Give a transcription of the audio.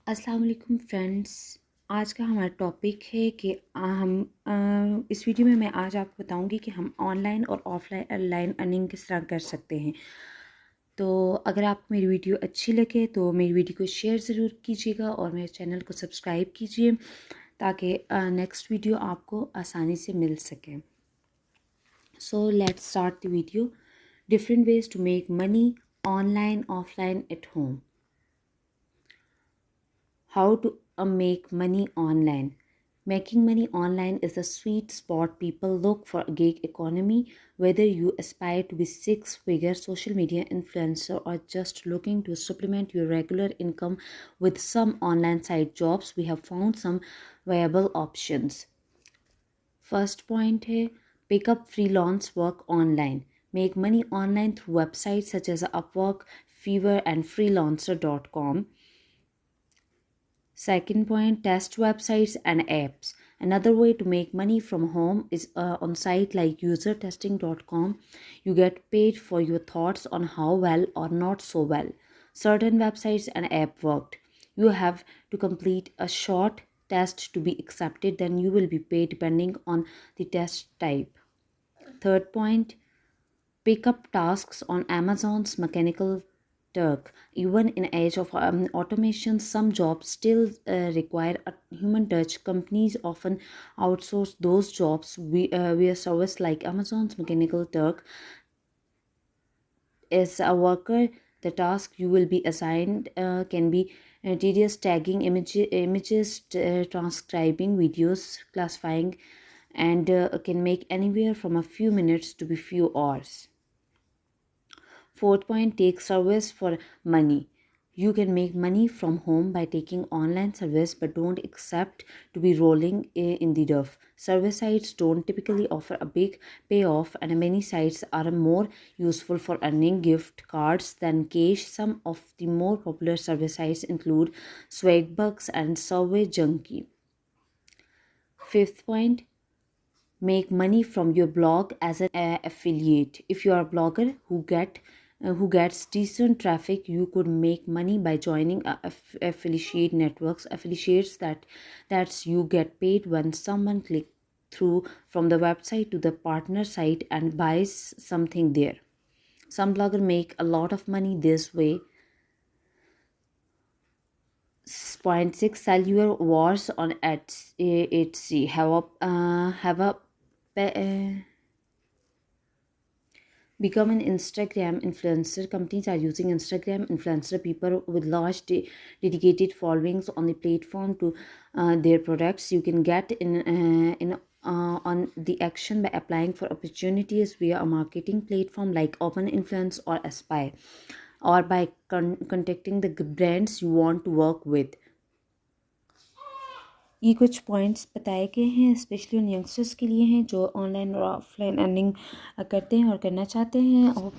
अस्सलाम वालेकुम फ्रेंड्स। आज का हमारा टॉपिक है कि इस वीडियो में मैं आज आपको बताऊंगी कि हम ऑनलाइन और ऑफलाइन अर्निंग किस तरह कर सकते हैं। तो अगर आपको मेरी वीडियो अच्छी लगे तो मेरी वीडियो को शेयर ज़रूर कीजिएगा और मेरे चैनल को सब्सक्राइब कीजिए ताकि नेक्स्ट वीडियो आपको आसानी से मिल सके। So let's start the video. Different ways to make money online offline at home. How to make money online. Making money online is the sweet spot people look for a gig economy. Whether you aspire to be six-figure social media influencer or just looking to supplement your regular income with some online side jobs, we have found some viable options. First point है pick up freelance work online. Make money online through websites such as Upwork, Fiverr, and freelancer.com. Second point, test websites and apps. Another way to make money from home is on site like usertesting.com. You get paid for your thoughts on how well or not so well certain websites and app worked. You have to complete a short test to be accepted, then you will be paid depending on the test type. Third point, pick up tasks on Amazon's Mechanical Turk. Even in age of automation, some jobs still require a human touch. Companies often outsource those jobs via service like Amazon's Mechanical Turk. As a worker, the task you will be assigned can be tedious: tagging images, transcribing videos, classifying, and can make anywhere from a few minutes to a few hours. Fourth point, take service for money. You can make money from home by taking online service, but don't accept to be rolling in the rough. Service sites don't typically offer a big payoff, and many sites are more useful for earning gift cards than cash. Some of the more popular service sites include Swagbucks and Survey Junkie. Fifth point, make money from your blog as an affiliate. If you are a blogger who gets decent traffic, you could make money by joining affiliate networks. Affiliates that's you get paid when someone click through from the website to the partner site and buys something there. Some bloggers make a lot of money this way. Point 6, sell your wars on Etsy. Become an Instagram influencer. Companies are using Instagram influencer, people with large dedicated followings on the platform to their products. You can get in on the action by applying for opportunities via a marketing platform like Open Influence or Aspire, or by contacting the brands you want to work with. ये कुछ points बताए गए हैं, specially उन youngsters के लिए हैं जो ऑनलाइन और ऑफलाइन अर्निंग करते हैं और करना चाहते हैं। और